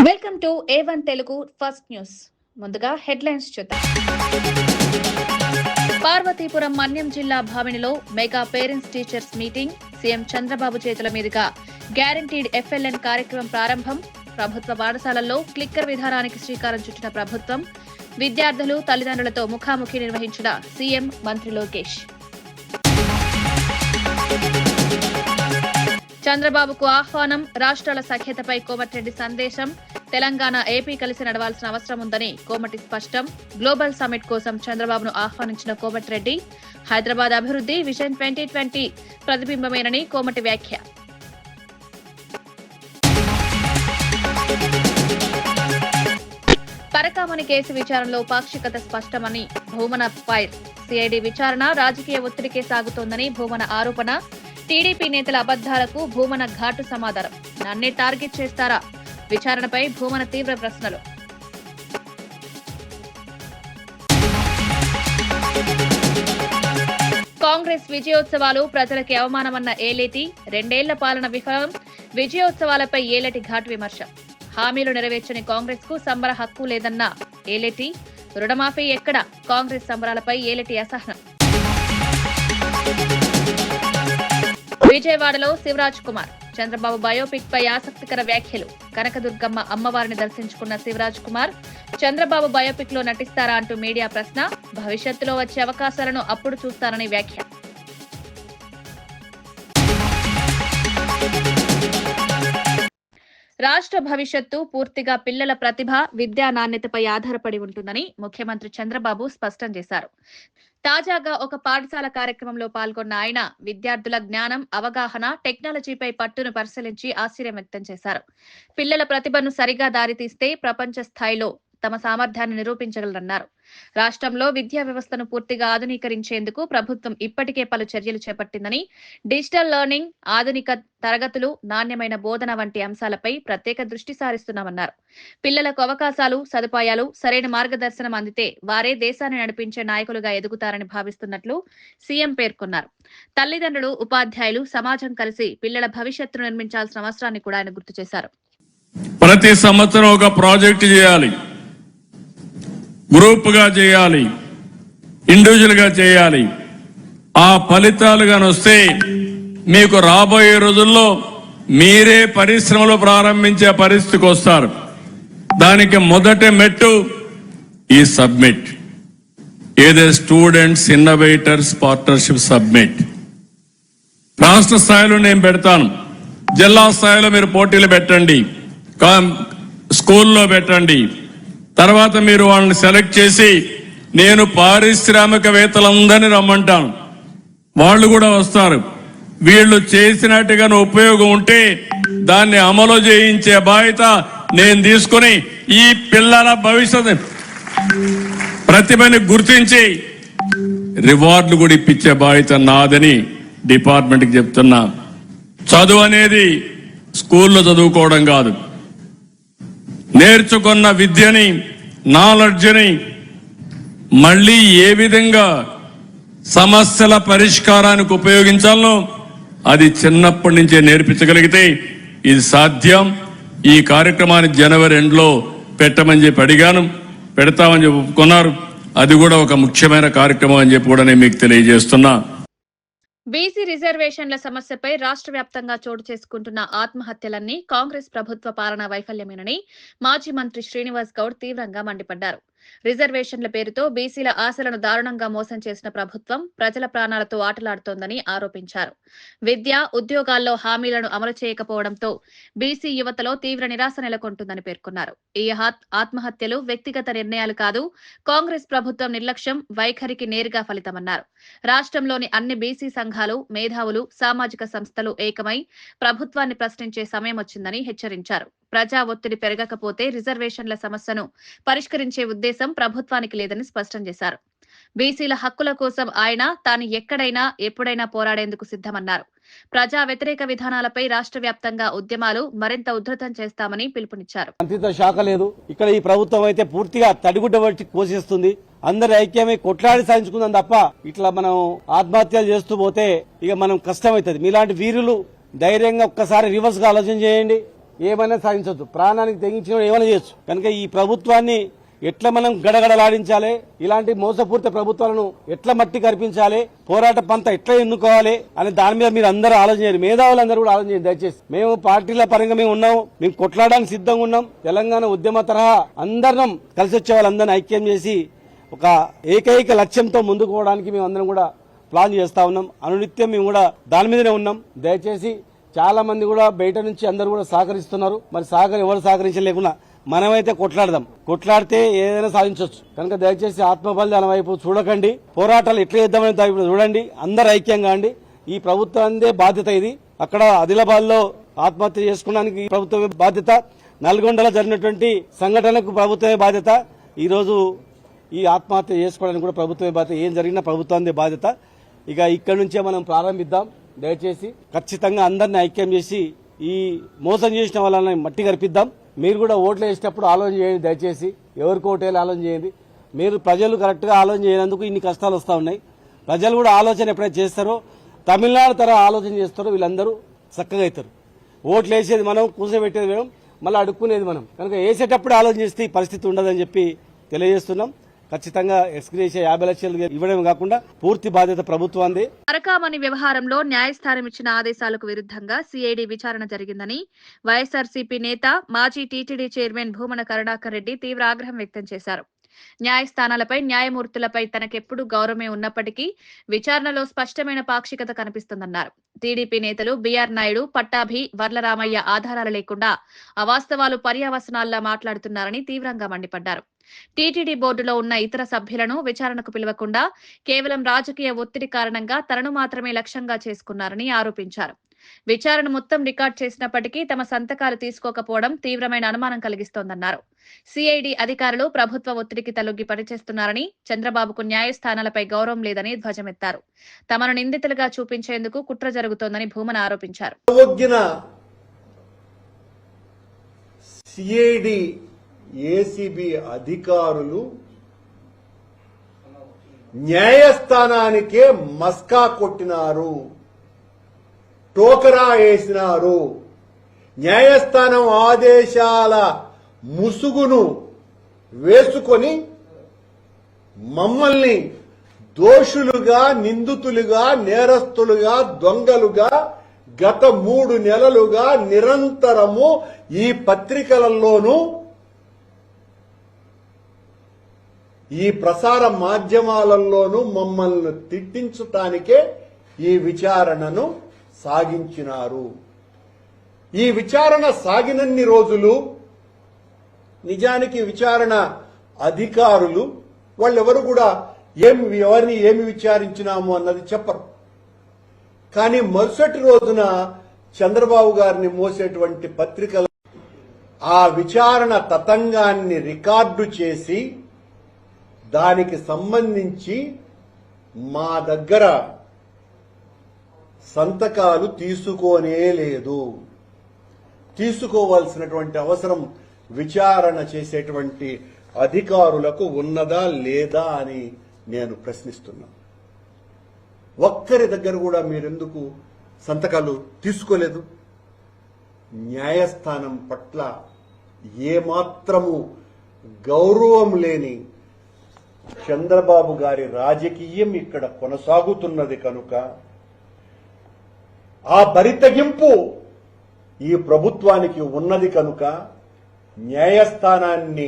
Welcome to A1 Telugu first news. ముందుగా headlines చూద్దాం. పార్వతీపురం మన్యం జిల్లా భావినిలో mega parents teachers meeting. CM Chandrababu చేతుల మీదుగా గ్యారంటీడ్ FLN కార్యక్రమం ప్రారంభం. ప్రభుత్వ పాఠశాలల్లో క్లిక్కర్ విధానానికి శ్రీకారం చుట్టిన ప్రభుత్వం. విద్యార్థులు తల్లిదండ్రులతో ముఖాముఖి నిర్వహించిన సీఎం మంత్రి లోకేష్. చంద్రబాబుకు ఆహ్వానం. రాష్ట్రాల సఖ్యతపై కోమటిరెడ్డి సందేశం. తెలంగాణ ఏపీ కలిసి నడవాల్సిన అవసరం ఉందని కోమటి స్పష్టం. గ్లోబల్ సమ్మిట్ కోసం చంద్రబాబును ఆహ్వానించిన కోమటిరెడ్డి. హైదరాబాద్ అభివృద్ధి విజన్ 2020 ప్రతిబింబమేనని కోమటి వ్యాఖ్య. పరకామణి కేసు విచారణలో పాక్షికత స్పష్టమని భూమన ఫైర్. సిఐడి విచారణ రాజకీయ ఒత్తిడికే సాగుతోందని భూమన ఆరోపణ. టీడీపీ నేతల అబద్దాలకు భూమన ఘాటు సమాధానం. నన్నే టార్గెట్ చేస్తారా? విచారణపై భూమన తీవ్ర ప్రశ్నలు. కాంగ్రెస్ విజయోత్సవాలు ప్రజలకి అవమానమన్న ఏలేటి. 2 ఏళ్ల పాలన విఫలం. విజయోత్సవాలపై ఏలేటి ఘాటు విమర్శ. హామీలు నెరవేర్చని కాంగ్రెస్ కు సంబర హక్కు లేదన్న ఏలేటి. రుణమాఫీ ఎక్కడ? కాంగ్రెస్ సంబరాలపై ఏలేటి అసహనం. విజయవాడలో శివరాజ్ కుమార్. చంద్రబాబు బయోపిక్ పై ఆసక్తికర వ్యాఖ్యలు. కనకదుర్గమ్మ అమ్మవారిని దర్శించుకున్న శివరాజ్ కుమార్ చంద్రబాబు బయోపిక్ లో నటిస్తారా అంటూ మీడియా ప్రశ్న. భవిష్యత్తులో వచ్చే అవకాశాలను అప్పుడు చూస్తానని వ్యాఖ్య. రాష్ట్ర భవిష్యత్తు పూర్తిగా పిల్లల ప్రతిభ, విద్యా నాణ్యతపై ఆధారపడి ఉంటుందని ముఖ్యమంత్రి చంద్రబాబు స్పష్టం చేశారు. తాజాగా ఒక పాఠశాల కార్యక్రమంలో పాల్గొన్న ఆయన విద్యార్థుల జ్ఞానం, అవగాహన, టెక్నాలజీపై పట్టును పరిశీలించి ఆశ్చర్యం వ్యక్తం చేశారు. పిల్లల ప్రతిభను సరిగా దారితీస్తే ప్రపంచ స్థాయిలో తమ సామర్థ్యాన్ని నిరూపించగలరన్నారు. రాష్ట్రంలో విద్యా వ్యవస్థను పూర్తిగా ఆధునీకరించేందుకు ప్రభుత్వం ఇప్పటికే పలు చర్యలు చేపట్టిందని, డిజిటల్ లెర్నింగ్, ఆధునిక తరగతులు, నాణ్యమైన బోధన వంటి అంశాలపై ప్రత్యేక దృష్టి సారిస్తున్నామన్నారు. పిల్లలకు అవకాశాలు, సదుపాయాలు, సరైన మార్గదర్శనం అందితే వారే దేశాన్ని నడిపించే నాయకులుగా ఎదుగుతారని భావిస్తున్నట్లు సీఎం పేర్కొన్నారు. తల్లిదండ్రులు, ఉపాధ్యాయులు, సమాజం కలిసి పిల్లల భవిష్యత్తును నిర్మించాల్సిన అవసరాన్ని కూడా ఆయన గుర్తు చేశారు. ప్రతి సంవత్సరం ఒక ప్రాజెక్టు చేయాలి, గ్రూప్ గా చేయాలి, ఇండివిజువల్ గా చేయాలి. ఆ ఫలితాలు గాని వస్తే మీకు రాబోయే రోజుల్లో మీరే పరిశ్రమలు ప్రారంభించే పరిస్థితికి వస్తారు. దానికి మొదటి మెట్టు ఈ సబ్మిట్, ఏదే స్టూడెంట్స్ ఇన్నోవేటర్స్ పార్ట్నర్షిప్ సబ్మిట్. రాష్ట్ర స్థాయిలో నేను పెడతాను, జిల్లా స్థాయిలో మీరు పోటీలు పెట్టండి, స్కూల్లో పెట్టండి. తర్వాత మీరు వాళ్ళని సెలెక్ట్ చేసి నేను పారిశ్రామికవేత్తలందరినీ రమ్మంటాను, వాళ్ళు కూడా వస్తారు. వీళ్ళు చేసినట్టుగా ఉపయోగం ఉంటే దాన్ని అమలు చేయించే బాధ్యత నేను తీసుకుని ఈ పిల్లల భవిష్యత్తు ప్రతిభని గుర్తించి రివార్డులు కూడా ఇప్పించే బాధ్యత నాదని డిపార్ట్మెంట్కి చెప్తున్నా. చదువు అనేది స్కూల్లో చదువుకోవడం కాదు, నేర్చుకున్న విద్యని, నాలెడ్జ్ని మళ్ళీ ఏ విధంగా సమస్యల పరిష్కారానికి ఉపయోగించాలో అది చిన్నప్పటి నుంచే నేర్పించగలిగితే ఇది సాధ్యం. ఈ కార్యక్రమాన్ని జనవరి 2లో పెట్టమని చెప్పి అడిగాను, పెడతామని చెప్పి ఒప్పుకున్నారు. అది కూడా ఒక ముఖ్యమైన కార్యక్రమం అని చెప్పి కూడా నేను మీకు తెలియజేస్తున్నా. బీసీ రిజర్వేషన్ల సమస్యపై రాష్ట్ర వ్యాప్తంగా చోటు చేసుకుంటున్న ఆత్మహత్యలన్నీ కాంగ్రెస్ ప్రభుత్వ పాలనా వైఫల్యమేనని మాజీ మంత్రి శ్రీనివాస్ గౌడ్ తీవ్రంగా మండిపడ్డారు. రిజర్వేషన్ల పేరుతో బీసీల ఆశలను దారుణంగా మోసం చేసిన ప్రభుత్వం ప్రజల ప్రాణాలతో ఆటలాడుతోందని ఆరోపించారు. విద్య, ఉద్యోగాల్లో హామీలను అమలు చేయకపోవడంతో బీసీ యువతలో తీవ్ర నిరాశ నెలకొంటుందని పేర్కొన్నారు. ఈ ఆత్మహత్యలు వ్యక్తిగత నిర్ణయాలు కాదు, కాంగ్రెస్ ప్రభుత్వం నిర్లక్ష్యం, వైఖరికి నేరుగా ఫలితమన్నారు. రాష్ట్రంలోని అన్ని బీసీ సంఘాలు, మేధావులు, సామాజిక సంస్థలు ఏకమై ప్రభుత్వాన్ని ప్రశ్నించే సమయం వచ్చిందని హెచ్చరించారు. ప్రజా ఒత్తిడి పెరగకపోతే రిజర్వేషన్ల సమస్యను పరిష్కరించే ఉద్దేశం ప్రభుత్వానికి లేదని స్పష్టం చేశారు. బీసీల హక్కుల కోసం ఆయన తాను ఎక్కడైనా ఎప్పుడైనా పోరాడేందుకు సిద్ధమన్నారు. ప్రజా వ్యతిరేక విధానాలపై రాష్ట్ర వ్యాప్తంగా ఉద్యమాలు మరింత ఉధృతం చేస్తామని పిలుపునిచ్చారు. మంత్రిత్వ శాఖ లేదు ఇక్కడ, ఈ ప్రభుత్వం అయితే పూర్తిగా తడిగుడ్డ పట్టి కోసేస్తుంది. అందరి ఐక్యమై కొట్లాడి సాధించుకుందాం తప్ప ఇట్లా మనం ఆత్మహత్యలు చేస్తూ పోతే ఇక మనం కష్టమవుతుంది. మీలాంటి వీరులు ధైర్యంగా ఒక్కసారి రివర్స్ గా ఆలోచన చేయండి. ఏమైనా సాధించవచ్చు, ప్రాణానికి తెగించిన ఏమైనా చేయొచ్చు. కనుక ఈ ప్రభుత్వాన్ని ఎట్లా మనం గడగడలాడించాలి, ఇలాంటి మోసపూరిత ప్రభుత్వాలను ఎట్లా మట్టి కనిపించాలి, పోరాట పంత ఎట్లా ఎన్నుకోవాలి అనే దాని మీద మీరు అందరూ ఆలోచించారు. మేధావులందరూ కూడా ఆలోచించారు. దయచేసి మేము పార్టీల పరంగా మేము ఉన్నాం, మేము కొట్లాడడానికి సిద్ధంగా ఉన్నాం. తెలంగాణ ఉద్యమ తరహా అందరం కలిసి వచ్చే వాళ్ళందరినీ ఐక్యం చేసి ఒక ఏకైక లక్ష్యంతో ముందుకు పోవడానికి మేము అందరం కూడా ప్లాన్ చేస్తా ఉన్నాం. అనునిత్యం మేము కూడా దాని మీదనే ఉన్నాం. దయచేసి చాలా మంది కూడా బయట నుంచి అందరూ కూడా సహకరిస్తున్నారు. మరి ఎవరు సహకరించలేకున్నా మనమైతే కొట్లాడదాం, కొట్లాడితే ఏదైనా సాధించవచ్చు. కనుక దయచేసి ఆత్మబలిదానం వైపు చూడకండి, పోరాటాలు ఎట్లా చేద్దామని వైపు చూడండి. అందరు ఐక్యంగా అండి. ఈ ప్రభుత్వానిదే బాధ్యత ఇది. అక్కడ ఆదిలాబాద్ లో ఆత్మహత్య చేసుకోవడానికి ప్రభుత్వమే బాధ్యత, నల్గొండలో జరిగినటువంటి సంఘటనకు ప్రభుత్వమే బాధ్యత, ఈ రోజు ఈ ఆత్మహత్య చేసుకోవడానికి కూడా ప్రభుత్వమే బాధ్యత. ఏం జరిగినా ప్రభుత్వానిదే బాధ్యత. ఇక ఇక్కడ నుంచే మనం ప్రారంభిద్దాం. దయచేసి ఖచ్చితంగా అందరిని ఐక్యం చేసి ఈ మోసం చేసిన వాళ్ళని మట్టి కరిపిద్దాం. మీరు కూడా ఓట్లు వేసేటప్పుడు ఆలోచన చేయండి. దయచేసి ఎవరికి ఓటేయాలి ఆలోచన చేయండి. మీరు ప్రజలు కరెక్ట్ గా ఆలోచన చేయనందుకు ఇన్ని కష్టాలు వస్తా ఉన్నాయి. ప్రజలు కూడా ఆలోచన ఎప్పుడైతే చేస్తారో, తమిళనాడు తర ఆలోచన చేస్తారో వీళ్ళందరూ చక్కగా అవుతారు. ఓట్లు వేసేది మనం, కూర్చోబెట్టేది మనం, మళ్ళీ అడుక్కునేది మనం. కనుక వేసేటప్పుడు ఆలోచన చేస్తే ఈ పరిస్థితి ఉండదని చెప్పి తెలియజేస్తున్నాం. ఖచ్చితంగా ఎక్స్గ్రేషియా 50 లక్షలు ఇవ్వడం కాకుండా పూర్తి బాధ్యత ప్రభుత్వాన్ని. అరకామణి వ్యవహారంలో న్యాయస్థానం ఇచ్చిన ఆదేశాలకు విరుద్ధంగా సిఐడి విచారణ జరిగిందని వైఎస్ఆర్సీపీ నేత మాజీ టీటీడీ చైర్మన్ భూమన కరుణాకర్ రెడ్డి తీవ్ర ఆగ్రహం వ్యక్తం చేశారు. న్యాయస్థానాలపై, న్యాయమూర్తులపై తనకెప్పుడు గౌరవమే ఉన్నప్పటికీ విచారణలో స్పష్టమైన పాక్షికత కనిపిస్తుందన్నారు. టీడీపీ నేతలు బీఆర్ నాయుడు, పట్టాభి, వర్లరామయ్య ఆధారాలు లేకుండా అవాస్తవాలు పర్యావసనాల్లా మాట్లాడుతున్నారని తీవ్రంగా మండిపడ్డారు. టీటీడీ బోర్డులో ఉన్న ఇతర సభ్యులను విచారణకు పిలవకుండా కేవలం రాజకీయ ఒత్తిడి కారణంగా తనను మాత్రమే లక్ష్యంగా చేసుకున్నారని ఆరోపించారు. విచారణ మొత్తం రికార్డు చేసినప్పటికీ తమ సంతకాలు తీసుకోకపోవడం తీవ్రమైన అనుమానం కలిగిస్తోందన్నారు. సిఐడి అధికారులు ప్రభుత్వ ఒత్తిడికి తలొగ్గి పనిచేస్తున్నారని, చంద్రబాబుకు న్యాయస్థానాలపై గౌరవం లేదని ధ్వజమెత్తారు. తమను నిందితులుగా చూపించేందుకు కుట్ర జరుగుతోందని భూమన ఆరోపించారు. సిఐడి ఏసీబీ అధికారులు న్యాయస్థానానికే మస్కా కొట్టినారు, టోకరా వేసినారు. న్యాయస్థానం ఆదేశాల ముసుగును వేసుకొని మమ్మల్ని దోషులుగా, నిందితులుగా, నేరస్తులుగా, దొంగలుగా గత 3 నెలలుగా నిరంతరము ఈ పత్రికలలోనూ, ఈ ప్రసార మాధ్యమాలలోనూ మమ్మల్ని తిట్టించటానికే ఈ విచారణను సాగించినారు. ఈ విచారణ సాగినన్ని రోజులు నిజానికి విచారణ అధికారులు వాళ్ళెవరు కూడా ఎవరిని ఏమి విచారించినాము అన్నది చెప్పరు. కానీ మరుసటి రోజున చంద్రబాబు గారిని మోసేటువంటి పత్రికలు ఆ విచారణ తతంగాన్ని రికార్డు చేసి దానికి సంబంధించి మా దగ్గర సంతకాలు తీసుకోనే లేదు. తీసుకోవాల్సినటువంటి అవసరం విచారణ చేసేటువంటి అధికారులకు ఉన్నదా లేదా అని నేను ప్రశ్నిస్తున్నాను. ఒక్కరి దగ్గర కూడా మీరెందుకు సంతకాలు తీసుకోలేదు? న్యాయస్థానం పట్ల ఏమాత్రము గౌరవం లేని చంద్రబాబు గారి రాజకీయం ఇక్కడ కొనసాగుతున్నది కనుక ఆ బరితెగింపు ఈ ప్రభుత్వానికి ఉన్నది కనుక న్యాయస్థానాన్ని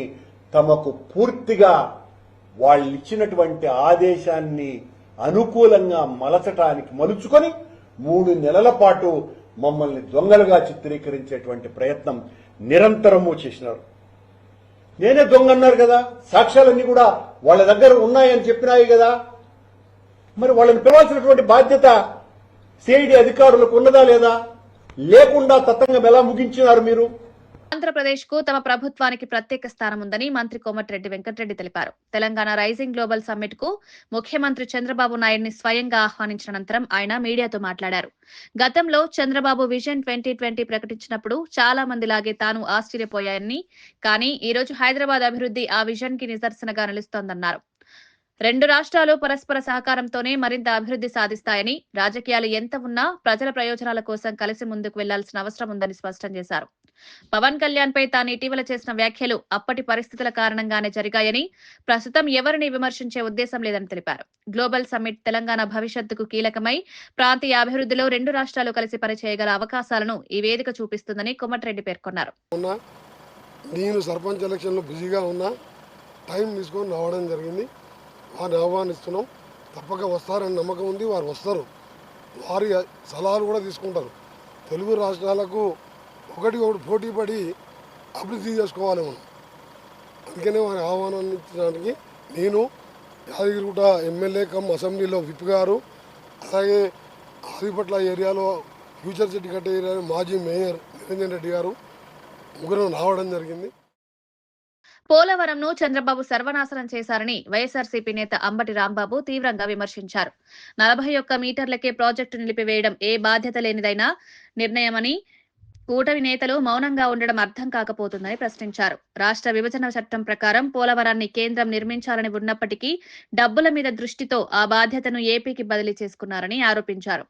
తమకు పూర్తిగా వాళ్ళిచ్చినటువంటి ఆదేశాన్ని అనుకూలంగా మలుచుకొని 3 నెలల పాటు మమ్మల్ని దొంగలుగా చిత్రీకరించేటువంటి ప్రయత్నం నిరంతరము చేసినారు. నేనే దొంగ అన్నారు కదా, సాక్ష్యాలన్నీ కూడా వాళ్ళ దగ్గర ఉన్నాయని చెప్పినాయి కదా, మరి వాళ్ళని పిలవాల్సినటువంటి బాధ్యత సిఐడి అధికారులకు ఉన్నదా లేదా? లేకుండా తతంగం ఎలా ముగించినారు మీరు? ఆంధ్రప్రదేశ్ కు తమ ప్రభుత్వానికి ప్రత్యేక స్థానం ఉందని మంత్రి కోమటిరెడ్డి వెంకటరెడ్డి తెలిపారు. తెలంగాణ రైజింగ్ గ్లోబల్ సమ్మిట్ కు ముఖ్యమంత్రి చంద్రబాబు నాయుడిని స్వయంగా ఆహ్వానించిన అనంతరం ఆయన మీడియాతో మాట్లాడారు. గతంలో చంద్రబాబు విజన్ 2020 ప్రకటించినప్పుడు చాలా మందిలాగే తాను ఆశ్చర్యపోయాయని, కానీ ఈ రోజు హైదరాబాద్ అభివృద్ధి ఆ విజన్ కి నిదర్శనగా నిలుస్తోందన్నారు. 2 రాష్ట్రాలు పరస్పర సహకారంతోనే మరింత అభివృద్ధి సాధిస్తాయని, రాజకీయాలు ఎంత ఉన్నా ప్రజల ప్రయోజనాల కోసం కలిసి ముందుకు వెళ్లాల్సిన అవసరం ఉందని స్పష్టం చేశారు. పవన్ కళ్యాణ్ పై తాను ఇటీవల చేసిన వ్యాఖ్యలు అప్పటి పరిస్థితుల కారణంగానే జరిగాయని, ప్రస్తుతం ఎవరిని విమర్శించే ఉద్దేశం లేదని తెలిపారు. గ్లోబల్ సమ్మిట్ తెలంగాణ భవిష్యత్తుకు కీలకమై ప్రాంతీయ అభివృద్ధిలో రెండు రాష్ట్రాలు కలిసి పనిచేయగల అవకాశాలను ఈ వేదిక చూపిస్తుందని కోమటిరెడ్డి పేర్కొన్నారు. నేను సర్పంచ్ ఎలక్షన్లో బిజీగా ఉన్నా, టైం తీసుకొని రావడం జరిగింది. వారిని ఆహ్వానిస్తున్నాం. తప్పక వస్తారని నమ్మకం ఉంది. వారు వస్తారు. వారి సలహాలు కూడా తీసుకుంటారు. తెలుగు రాష్ట్రాలకు ఒకటి పోటీ పడి అభివృద్ధి చేసుకోవాలి మనం. అందుకనే వారి ఆహ్వానించడానికి నేను యాదగిరిగుట్ట ఎమ్మెల్యే కమ్ అసెంబ్లీలో విప్ గారు, అలాగే ఆదిపట్ల ఏరియాలో ఫ్యూచర్ సిటీ కట్టే ఏరియాలో మాజీ మేయర్ నిరంజన్ రెడ్డి గారు ముగ్గురు రావడం జరిగింది. పోలవరంను చంద్రబాబు సర్వనాశనం చేశారని వైఎస్ఆర్సీపీ నేత అంబటి రాంబాబు తీవ్రంగా విమర్శించారు. 41 మీటర్లకే ప్రాజెక్టు నిలిపివేయడం ఏ బాధ్యత లేనిదైనా నిర్ణయమని, కూటమి నేతలు మౌనంగా ఉండడం అర్థం కాకపోతుందని ప్రశ్నించారు. రాష్ట్ర విభజన చట్టం ప్రకారం పోలవరాన్ని కేంద్రం నిర్మించాలని ఉన్నప్పటికీ డబ్బుల మీద దృష్టితో ఆ బాధ్యతను ఏపీకి బదిలీ చేసుకున్నారని ఆరోపించారు.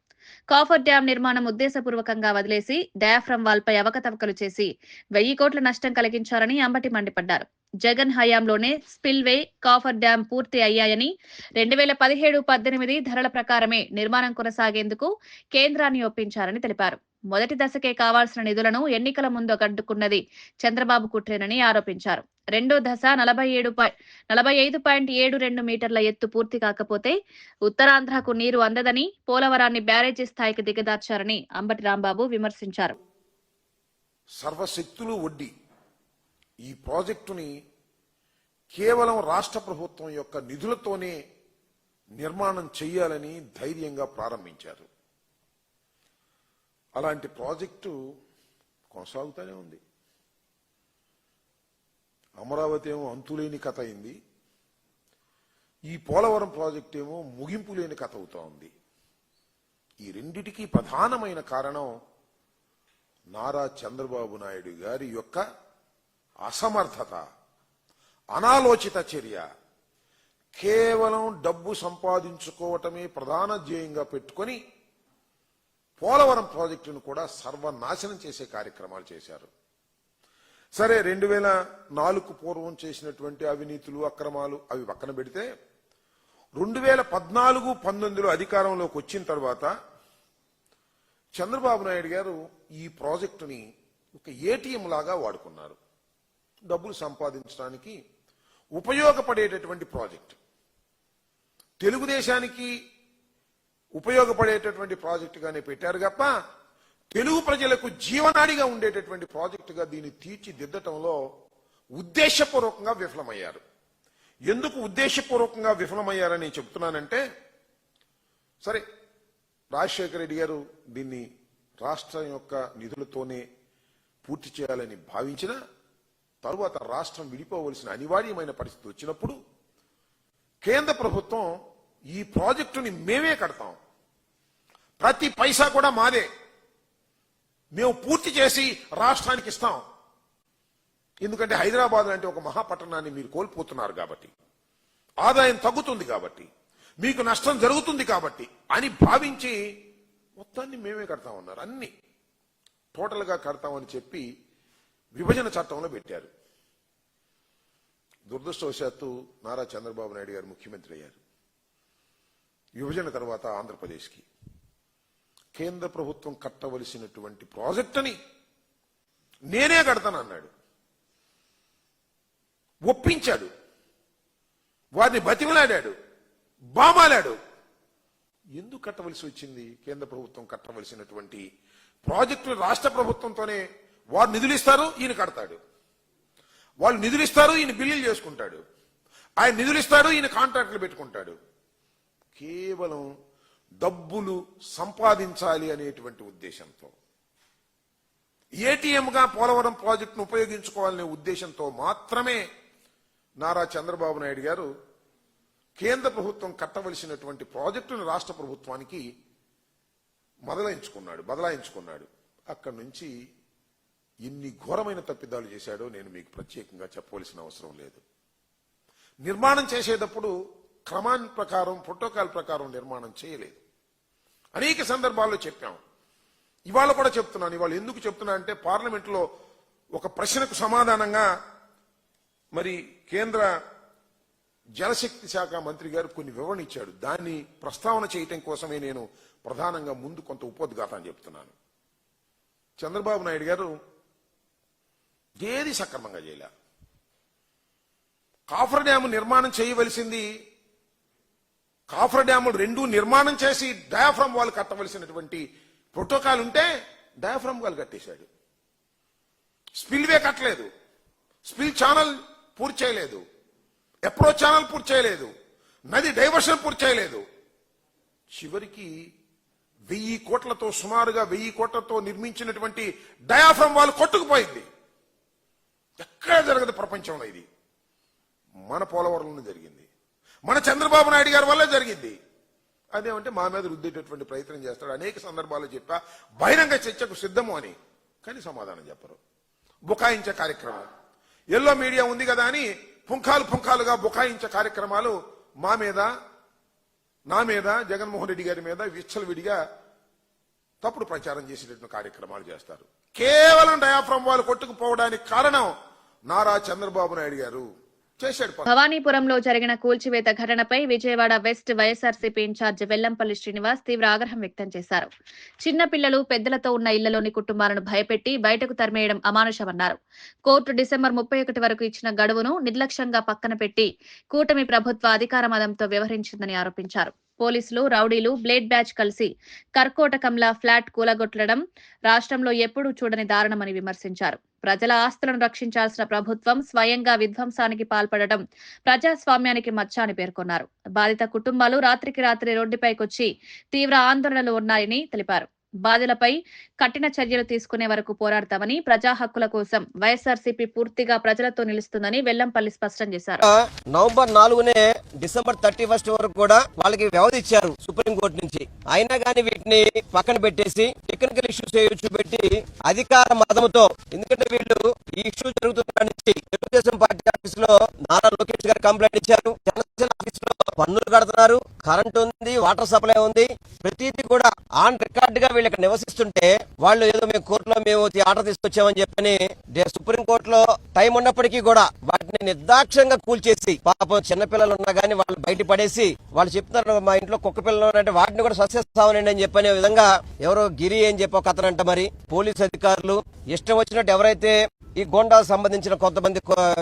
కాఫర్ డ్యాం నిర్మాణం ఉద్దేశపూర్వకంగా వదిలేసి డయాఫ్రమ్ వాల్పై అవకతవకలు చేసి 1000 కోట్ల నష్టం కలిగించారని అంబటి మండిపడ్డారు. జగన్ హయాంలోనే స్పిల్వే, కాఫర్ డ్యాం పూర్తి అయ్యాయని, 2017-18 ధరల ప్రకారమే నిర్మాణం కొనసాగేందుకు కేంద్రాన్ని ఒప్పించారని తెలిపారు. మొదటి దశకే కావాల్సిన నిధులను ఎన్నికల ముందు అడ్డుకున్నది చంద్రబాబు కుట్రేనని ఆరోపించారు. రెండో దశ 45.72 మీటర్ల ఎత్తు పూర్తి కాకపోతే ఉత్తరాంధ్రకు నీరు అందదని, పోలవరాన్ని బ్యారేజీ స్థాయికి దిగదార్చారని అంబటి రాంబాబు విమర్శించారు. సర్వశక్తులు ఒడ్డి ఈ ప్రాజెక్టుని కేవలం రాష్ట్ర ప్రభుత్వం యొక్క నిధులతోనే నిర్మాణం చేయాలని ధైర్యంగా ప్రారంభించారు. అలాంటి ప్రాజెక్టు కొనసాగుతూనే ఉంది. అమరావతి ఏమో అంతులేని కథ అయింది. ఈ పోలవరం ప్రాజెక్టు ఏమో ముగింపు లేని కథ అవుతా ఉంది. ఈ రెండిటికి ప్రధానమైన కారణం నారా చంద్రబాబు నాయుడు గారి యొక్క అసమర్థత, అనాలోచిత చర్య. కేవలం డబ్బు సంపాదించుకోవటమే ప్రధాన ధ్యేయంగా పెట్టుకొని పోలవరం ప్రాజెక్టును కూడా సర్వనాశనం చేసే కార్యక్రమాలు చేశారు. సరే, 2004 పూర్వం చేసినటువంటి అవినీతులు, అక్రమాలు అవి పక్కన పెడితే 2014-19లో అధికారంలోకి వచ్చిన తర్వాత చంద్రబాబు నాయుడు గారు ఈ ప్రాజెక్టుని ఒక ఏటీఎం లాగా వాడుకున్నారు. డబ్బులు సంపాదించడానికి ఉపయోగపడేటటువంటి ప్రాజెక్టు, తెలుగుదేశానికి ఉపయోగపడేటటువంటి ప్రాజెక్టుగానే పెట్టారు తప్ప తెలుగు ప్రజలకు జీవనాడిగా ఉండేటటువంటి ప్రాజెక్టుగా దీన్ని తీర్చిదిద్దటంలో ఉద్దేశపూర్వకంగా విఫలమయ్యారు. ఎందుకు ఉద్దేశపూర్వకంగా విఫలమయ్యారని చెప్తున్నానంటే, సరే రాజశేఖర రెడ్డి గారు దీన్ని రాష్ట్రం యొక్క నిధులతోనే పూర్తి చేయాలని భావించిన తరువాత రాష్ట్రం విడిపోవలసిన అనివార్యమైన పరిస్థితి వచ్చినప్పుడు కేంద్ర ప్రభుత్వం ఈ ప్రాజెక్టుని మేమే కడతాం, ప్రతి పైసా కూడా మాదే, మేము పూర్తి చేసి రాష్ట్రానికి ఇస్తాం, ఎందుకంటే హైదరాబాద్ లాంటి ఒక మహాపట్టణాన్ని మీరు కోల్పోతున్నారు కాబట్టి, ఆదాయం తగ్గుతుంది కాబట్టి, మీకు నష్టం జరుగుతుంది కాబట్టి అని భావించి మొత్తాన్ని మేమే కడతామన్నారు. అన్ని టోటల్గా కడతామని చెప్పి విభజన చట్టంలో పెట్టారు. దురదృష్టవశాత్తు నారా చంద్రబాబు నాయుడు గారు ముఖ్యమంత్రి అయ్యారు. విభజన తర్వాత ఆంధ్రప్రదేశ్కి కేంద్ర ప్రభుత్వం కట్టవలసినటువంటి ప్రాజెక్టుని నేనే కడతానన్నాడు. ఒప్పించాడు, వారిని బతిమలాడాడు, బామాలాడు. ఎందుకు కట్టవలసి వచ్చింది? కేంద్ర ప్రభుత్వం కట్టవలసినటువంటి ప్రాజెక్టులు రాష్ట్ర ప్రభుత్వంతోనే వారు నిధులిస్తారు, ఈయన కడతాడు. వాళ్ళు నిధులిస్తారు, ఈయన బిల్లులు చేసుకుంటాడు. ఆయన నిధులిస్తాడు, ఈయన కాంట్రాక్టులు పెట్టుకుంటాడు. కేవలం డబ్బులు సంపాదించాలి అనేటువంటి ఉద్దేశంతో, ఏటీఎంగా పోలవరం ప్రాజెక్టును ఉపయోగించుకోవాలనే ఉద్దేశంతో మాత్రమే నారా చంద్రబాబు నాయుడు గారు కేంద్ర కట్టవలసినటువంటి ప్రాజెక్టును రాష్ట్ర ప్రభుత్వానికి బదలాయించుకున్నాడు. అక్కడి నుంచి ఎన్ని ఘోరమైన తప్పిదాలు చేశాడో నేను మీకు ప్రత్యేకంగా చెప్పవలసిన అవసరం లేదు. నిర్మాణం చేసేటప్పుడు క్రమాన్ని ప్రకారం, ప్రోటోకాల్ ప్రకారం నిర్మాణం చేయలేదు. అనేక సందర్భాల్లో చెప్పాం, ఇవాళ కూడా చెప్తున్నాను. ఇవాళ ఎందుకు చెప్తున్నా అంటే, పార్లమెంట్లో ఒక ప్రశ్నకు సమాధానంగా మరి కేంద్ర జలశక్తి శాఖ మంత్రి గారు కొన్ని వివరణ ఇచ్చాడు. దాన్ని ప్రస్తావన చేయటం కోసమే నేను ప్రధానంగా ముందు కొంత ఉపోద్ఘాతాన్ని చెప్తున్నాను. చంద్రబాబు నాయుడు గారు ఏది సక్రమంగా చేయలే. కాఫర్ డ్యాము నిర్మాణం చేయవలసింది, కాఫర్ డ్యాములు రెండూ నిర్మాణం చేసి డయాఫ్రమ్ వాల్ కట్టవలసినటువంటి ప్రోటోకాల్ ఉంటే డయాఫ్రమ్ వాల్ కట్టేశాడు. స్పిల్వే కట్టలేదు, స్పిల్ ఛానల్ పూర్తి చేయలేదు, అప్రోచ్ ఛానల్ పూర్తి చేయలేదు, నది డైవర్షన్ పూర్తి చేయలేదు. చివరికి 1000 కోట్లతో సుమారుగా 1000 కోట్లతో నిర్మించినటువంటి డయాఫ్రమ్ వాల్ కొట్టుకుపోయింది. ఎక్కడ జరగదు ప్రపంచంలో. ఇది మన పోలవరంలో జరిగింది, మన చంద్రబాబు నాయుడు గారి వల్లే జరిగింది. అదేమంటే మా మీద రుద్దేటటువంటి ప్రయత్నం చేస్తాడు. అనేక సందర్భాల్లో చెప్పా బహిరంగ చర్చకు సిద్ధము అని, కానీ సమాధానం చెప్పరు. బుకాయించే కార్యక్రమం, ఎల్లో మీడియా ఉంది కదా అని పుంఖాలుగా బుకాయించే కార్యక్రమాలు మా మీద, నా మీద, జగన్మోహన్ రెడ్డి గారి మీద విచ్చలవిడిగా తప్పుడు ప్రచారం చేసేటటువంటి కార్యక్రమాలు చేస్తారు. కేవలం డయాఫ్రమ్ వాల్ కొట్టుకుపోవడానికి కారణం నారా చంద్రబాబు నాయుడు గారు చేశాడు. భవానీపురంలో జరిగిన కూల్చివేత ఘటనపై విజయవాడ వెస్ట్ వైఎస్ఆర్సీపీ ఇన్ఛార్జ్ వెల్లంపల్లి శ్రీనివాస్ తీవ్ర ఆగ్రహం వ్యక్తం చేశారు. చిన్న పిల్లలు, పెద్దలతో ఉన్న ఇళ్లలోని కుటుంబాలను భయపెట్టి బయటకు తరిమేయడం అమానుషమన్నారు. కోర్టు డిసెంబర్ 31 వరకు ఇచ్చిన గడువును నిర్లక్ష్యంగా పక్కన పెట్టి కూటమి ప్రభుత్వ అధికార మదంతో వ్యవహరించిందని ఆరోపించారు. పోలీసులు, రౌడీలు, బ్లేడ్ బ్యాచ్ కలిసి కర్కోటకంలా ఫ్లాట్ కూలగొట్టడం రాష్ట్రంలో ఎప్పుడూ చూడని దారుణమని విమర్శించారు. ప్రజల ఆస్తులను రక్షించాల్సిన ప్రభుత్వం స్వయంగా విధ్వంసానికి పాల్పడటం ప్రజాస్వామ్యానికి మచ్చ అని పేర్కొన్నారు. బాధిత కుటుంబాలు రాత్రికి రాత్రి రోడ్డుపైకొచ్చి తీవ్ర ఆందోళనలు ఉన్నాయని తెలిపారు. బాధితులపై కఠిన చర్యలు తీసుకునే వరకు పోరాడతామని, ప్రజా హక్కుల కోసం వైఎస్ఆర్సీపీ పూర్తిగా ప్రజలతో నిలుస్తుందని వెల్లంపల్లి స్పష్టం చేశారు. నవంబర్ 4నే డిసెంబర్ 31 వరకు కూడా వాళ్ళకి వ్యవధి ఇచ్చారు సుప్రీంకోర్టు నుంచి. అయినా కానీ వీటిని పక్కన పెట్టేసి టెక్నికల్ ఇష్యూస్ చూపెట్టి అధికార మతంతో, ఎందుకంటే వీళ్ళు ఈ ఇష్యూ జరుగుతున్న నుంచి తెలుగుదేశం పార్టీ ఆఫీస్ లో నారా లోకేష్ గారు కంప్లైంట్ ఇచ్చారు. జనసేన ఆఫీస్ లో పన్నులు కడుతున్నారు, కరెంట్ ఉంది, వాటర్ సప్లై ఉంది, ప్రతిదీ కూడా ఆన్ రికార్డ్ గా వీళ్ళకి నివసిస్తుంటే వాళ్ళు ఏదో మేము కోర్టులో మేము ఆర్డర్ తీసుకొచ్చామని చెప్పని సుప్రీంకోర్టులో టైం ఉన్నప్పటికీ కూడా వాటిని నిర్దాక్ష్యంగా కూల్చేసి, పాపం చిన్నపిల్లలు ఉన్నా గానీ వాళ్ళు బయట పడేసి వాళ్ళు చెప్తున్నారు మా ఇంట్లో కుక్క పిల్లలు అంటే వాటిని కూడా సస్యస్తామనండి అని చెప్పనే విధంగా ఎవరో గిరి అని చెప్పి ఒక అతనంట. మరి పోలీసు అధికారులు ఇష్టం వచ్చినట్టు ఎవరైతే ఈ గోండాలకు సంబంధించిన కొంతమంది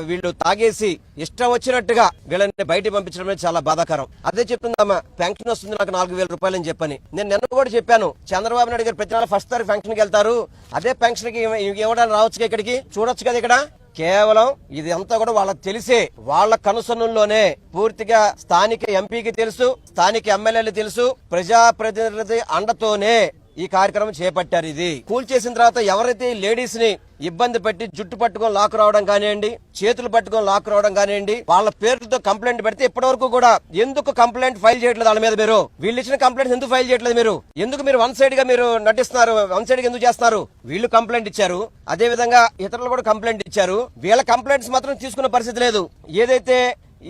వీళ్ళు తాగేసి ఇష్టం వచ్చినట్టుగా వీళ్ళని బయట పంపించడం చాలా బాధాకరం. అదే చెప్తుందమ్మా, పెన్షన్ వస్తుంది నాకు 4000 రూపాయలు అని చెప్పని. నేను నిన్న కూడా చెప్పాను, చంద్రబాబు నాయుడు గారు ప్రతి నెల 1st తారీఖు పెన్షన్ కి వెళ్తారు, అదే పెన్షన్ కి ఇవ్వడానికి రావచ్చు, ఇక్కడికి చూడొచ్చు కదా. ఇక్కడ కేవలం ఇది అంతా కూడా వాళ్ళకి తెలిసే, వాళ్ళ కనుసన్నుల్లోనే పూర్తిగా స్థానిక ఎంపీకి తెలుసు, స్థానిక ఎమ్మెల్యేలు తెలుసు, ప్రజాప్రతినిధి అండతోనే ఈ కార్యక్రమం చేపట్టారు. ఇది కూల్చేసిన తర్వాత ఎవరైతే లేడీస్ ని ఇబ్బంది పెట్టి జుట్టు పట్టుకొని లాక్ రావడం కానివ్వండి, చేతులు పట్టుకొని లాక్ రావడం కానివ్వండి, వాళ్ళ పేర్లతో కంప్లైంట్ పెడితే ఇప్పటి వరకు కూడా ఎందుకు కంప్లైంట్ ఫైల్ చేయట్లేదు వాళ్ళ మీద? మీరు వీళ్ళు ఇచ్చిన కంప్లైంట్స్ ఎందుకు ఫైల్ చేయట్లేదు? మీరు ఎందుకు వన్ సైడ్ గా మీరు నటిస్తున్నారు? వన్ సైడ్ గా ఎందుకు చేస్తున్నారు? వీళ్ళు కంప్లైంట్ ఇచ్చారు, అదే విధంగా ఇతరులు కూడా కంప్లైంట్ ఇచ్చారు. వీళ్ళ కంప్లైంట్స్ మాత్రం తీసుకున్న పరిస్థితి లేదు. ఏదైతే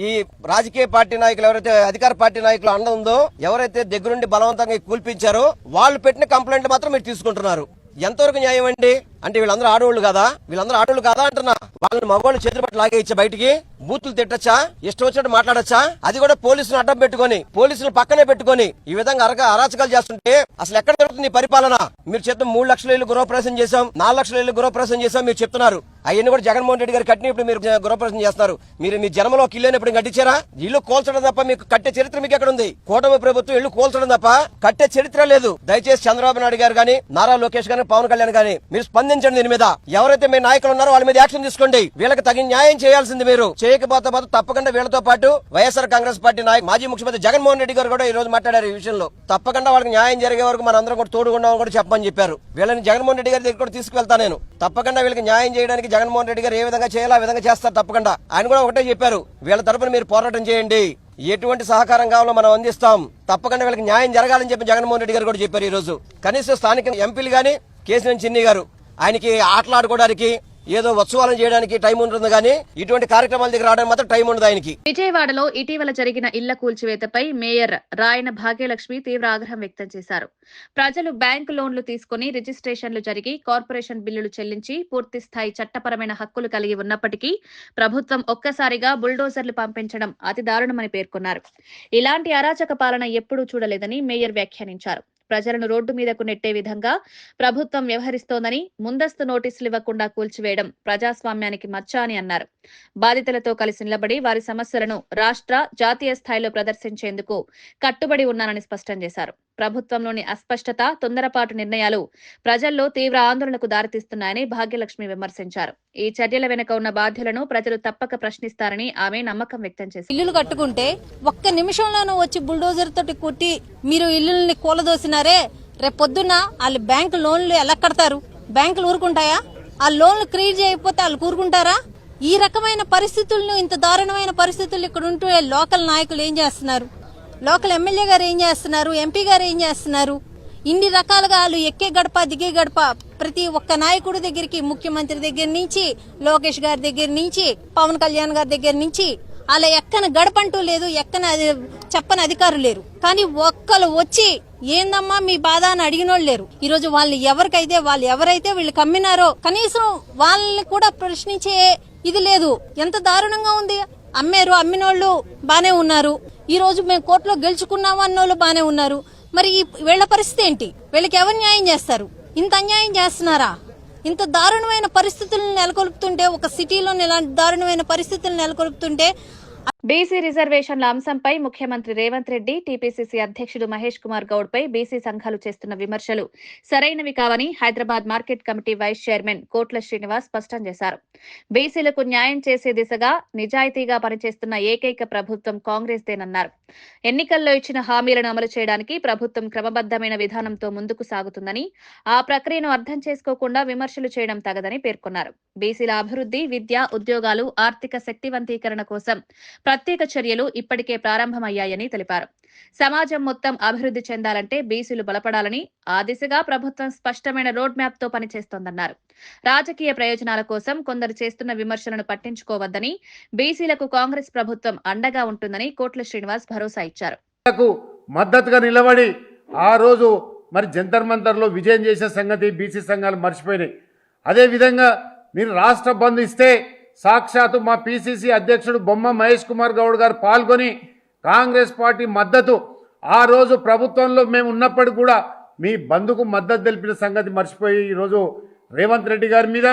ఈ రాజకీయ పార్టీ నాయకులు, ఎవరైతే అధికార పార్టీ నాయకులు అండ ఉందో, ఎవరైతే దగ్గరుండి బలవంతంగా కూల్పించారో వాళ్ళు పెట్టిన కంప్లైంట్ మాత్రం మీరు తీసుకుంటున్నారు. ఎంతవరకు న్యాయం అండి? అంటే వీళ్ళందరూ ఆడవాళ్ళు కాదా? వీళ్ళందరూ ఆడవాళ్ళు కాదా అంటున్నా? వాళ్ళని మగవాళ్ళు చేతులు పట్టి లాగేయచ్చా బయటికి? బూతులు తిట్టచ్చా? ఇష్టం వచ్చినట్టు మాట్లాడచ్చా? అది కూడా పోలీసులు అడ్డం పెట్టుకొని, పోలీసులు పక్కనే పెట్టుకొని ఈ విధంగా అరాచకాలు చేస్తుంటే అసలు ఎక్కడ జరుగుతుంది ఈ పరిపాలన? మీరు చెప్తున్న 3 లక్షల ఇల్లు గృహప్రవేశం చేశాం, 4 లక్షల ఇల్లు గృహప్రవేశం చేశాం మీరు చెప్తున్నారు. అవన్నీ కూడా జగన్మోహన్ రెడ్డి గారు కట్టిన ఇప్పుడు మీరు గృహప్రవేశం చేస్తారు. మీరు మీ జన్మలో ఒక ఇల్లు అయినప్పుడు కట్టించారా? ఇల్లు కోల్చడం తప్ప మీకు కట్టే చరిత్ర మీకు ఎక్కడ ఉంది? కూటమి ప్రభుత్వం ఇల్లు కోల్చడం తప్ప కట్టే చరిత్ర లేదు. దయచేసి చంద్రబాబు నాయుడు గారు గానీ, నారా లోకేష్ గానీ, పవన్ కళ్యాణ్ గానీ మీరు స్పందించండి. దీని మీద ఎవరైతే మీ నాయకులు ఉన్నారో వాళ్ళ మీద యాక్షన్ తీసుకోండి. వీళ్ళకి తగిన న్యాయం చేయాల్సింది. మీరు చేయకపోతే తప్పకుండా వీళ్ళతో పాటు వైఎస్ఆర్ కాంగ్రెస్ పార్టీ నాయకులు, మాజీ ముఖ్యమంత్రి జగన్మోహన్ రెడ్డి గారు కూడా ఈ రోజు మాట్లాడారు ఈ విషయంలో. తప్పకుండా వాళ్ళకి న్యాయం జరిగే వరకు మన అందరం కూడా తోడుగుండామని కూడా చెప్పమని చెప్పారు. వీళ్ళని జగన్మోహన్ రెడ్డి గారి దగ్గర కూడా తీసుకువెళ్తా నేను. తప్పకుండా వీళ్ళకి న్యాయం చేయడానికి జగన్మోహన్ రెడ్డి గారు ఏ విధంగా చేయాలో ఆ విధంగా చేస్తారు. తప్పకుండా ఆయన కూడా ఒకటే చెప్పారు, వీళ్ళ తరపున మీరు పోరాటం చేయండి, ఎటువంటి సహకారం కావాలో మనం అందిస్తాం, తప్పకుండా వీళ్ళకి న్యాయం జరగాలని చెప్పి జగన్మోహన్ రెడ్డి గారు కూడా చెప్పారు. ఈ రోజు కనీసం స్థానిక ఎంపీలు గానీ, కేసీఆర్ చిన్ని గారు ఆయనకి ఆటలాడుకోవడానికి ఏదో ఉత్సవాలను చేయడానికి టైం ఉంటుంది కానీ ఇటువంటి కార్యక్రమాల దగ్గర రావడానికి మాత్రం టైం ఉండదు ఆయనకి. విజయవాడలో ఇటీవల జరిగిన ఇళ్ల కూల్చివేతపై మేయర్ రాయన భాగ్యలక్ష్మి తీవ్ర ఆగ్రహం వ్యక్తం చేశారు. ప్రజలు బ్యాంకు లోన్లు తీసుకుని రిజిస్ట్రేషన్లు జరిగి కార్పొరేషన్ బిల్లులు చెల్లించి పూర్తి స్థాయి చట్టపరమైన హక్కులు కలిగి ఉన్నప్పటికీ ప్రభుత్వం ఒక్కసారిగా బుల్డోజర్లు పంపించడం అతి దారుణమని పేర్కొన్నారు. ఇలాంటి అరాచక పాలన ఎప్పుడూ చూడలేదని మేయర్ వ్యాఖ్యానించారు. ప్రజలను రోడ్డు మీదకు నెట్టే విధంగా ప్రభుత్వం వ్యవహరిస్తోందని, ముందస్తు నోటీసులు ఇవ్వకుండా కూల్చివేయడం ప్రజాస్వామ్యానికి మచ్చ అని అన్నారు. బాధితులతో కలిసి నిలబడి వారి సమస్యలను రాష్ట్ర, జాతీయ స్థాయిలో ప్రదర్శించేందుకు కట్టుబడి ఉన్నానని స్పష్టం చేశారు. ప్రభుత్వంలోని అస్పష్టత, తొందరపాటు నిర్ణయాలు ప్రజల్లో తీవ్ర ఆందోళనకు దారితీస్తున్నాయని భాగ్యలక్ష్మి విమర్శించారు. ఈ చర్యల వెనుక ఉన్న బాధ్యులను ప్రజలు తప్పక ప్రశ్నిస్తారని ఆమె నమ్మకం వ్యక్తం చేశారు. ఇల్లులు కట్టుకుంటే ఒక్క నిమిషంలోనూ వచ్చి బుల్డోజర్ తోటి కొట్టి మీరు ఇల్లుల్ని కూలదోసినారే, రేపు పొద్దున్న వాళ్ళు బ్యాంకు లోన్లు ఎలా కడతారు? బ్యాంకులు ఊరుకుంటాయా? ఆ లోన్లు క్రియేట్ చేయకపోతే వాళ్ళు ఊరుకుంటారా? ఈ రకమైన పరిస్థితులను, ఇంత దారుణమైన పరిస్థితులు ఇక్కడ ఉంటే లోకల్ నాయకులు ఏం చేస్తున్నారు? లోకల్ ఎమ్మెల్యే గారు ఏం చేస్తున్నారు? ఎంపీ గారు ఏం చేస్తున్నారు? ఇన్ని రకాలుగా వాళ్ళు ఎక్కే గడప దిగే గడప ప్రతి ఒక్క నాయకుడి దగ్గరికి, ముఖ్యమంత్రి దగ్గర నుంచి, లోకేష్ గారి దగ్గర నుంచి, పవన్ కళ్యాణ్ గారి దగ్గర నుంచి అలా ఎక్కన గడపంటూ లేదు, ఎక్కన చెప్పని అధికారులు లేరు. కానీ ఒక్కరు వచ్చి ఏందమ్మా మీ బాధ అని అడిగినోళ్ళు లేరు. ఈ రోజు వాళ్ళు ఎవరైతే వీళ్ళు కమ్మినారో కనీసం వాళ్ళని కూడా ప్రశ్నించే ఇది లేదు. ఎంత దారుణంగా ఉంది. అమ్మినోళ్ళు బానే ఉన్నారు, ఈ రోజు మేము కోర్టులో గెలుచుకున్నాము అన్నోళ్ళు బానే ఉన్నారు. మరి వీళ్ళ పరిస్థితి ఏంటి? వీళ్ళకి ఎవరు న్యాయం చేస్తారు? ఇంత అన్యాయం చేస్తున్నారా? ఇంత దారుణమైన పరిస్థితులను నెలకొల్పుతుంటే, ఒక సిటీలో ఇలాంటి దారుణమైన పరిస్థితులను నెలకొల్పుతుంటే బీసీ రిజర్వేషన్ల అంశంపై ముఖ్యమంత్రి రేవంత్ రెడ్డి, టీపీసీసీ అధ్యక్షుడు మహేష్ కుమార్ గౌడ్ పై బీసీ సంఘాలు చేస్తున్న విమర్శలు సరైనవి కావని Hyderabad market committee vice chairman Kotla Srinivas స్పష్టం చేశారు. బీసీలకు న్యాయం చేసే దిశగా నిజాయితీగా పనిచేస్తున్న ఏకైక ప్రభుత్వం కాంగ్రెస్దేనన్నారు. ఎన్నికల్లో ఇచ్చిన హామీలను అమలు చేయడానికి ప్రభుత్వం క్రమబద్దమైన విధానంతో ముందుకు సాగుతుందని, ఆ ప్రక్రియను అర్థం చేసుకోకుండా విమర్శలు చేయడం తగదని పేర్కొన్నారు. బీసీల అభివృద్ధి, విద్య, ఉద్యోగాలు, ఆర్థిక శక్తివంతీకరణ కోసం ప్రత్యేక చర్యలు ఇప్పటికే ప్రారంభమయ్యాయని తెలిపారు. సమాజం మొత్తం అభివృద్ధి చెందాలంటే బీసీలు బలపడాలని, ఆ దిశగా ప్రభుత్వం స్పష్టమైన రోడ్ మ్యాప్ తో పనిచేస్తోందన్నారు. రాజకీయ ప్రయోజనాల కోసం కొందరు చేస్తున్న విమర్శలను పట్టించుకోవద్దని, బీసీలకు కాంగ్రెస్ ప్రభుత్వం అండగా ఉంటుందని కోట్ల శ్రీనివాస్ భరోసా ఇచ్చారు. మద్దతుగా నిలబడి ఆ రోజు మరి జంతర్ మంతర్లో విజయం చేసే సంగతి బీసీ సంఘాలు మర్చిపోయినాయి. అదేవిధంగా మీరు రాష్ట్ర బంద్ ఇస్తే సాక్షాత్తు మా పిసిసి అధ్యక్షుడు బొమ్మ మహేష్ కుమార్ గౌడ్ గారు పాల్గొని కాంగ్రెస్ పార్టీ మద్దతు, ఆ రోజు ప్రభుత్వంలో మేము ఉన్నప్పటికీ కూడా మీ బంద్కు మద్దతు తెలిపిన సంగతి మర్చిపోయి ఈరోజు రేవంత్ రెడ్డి గారి మీద,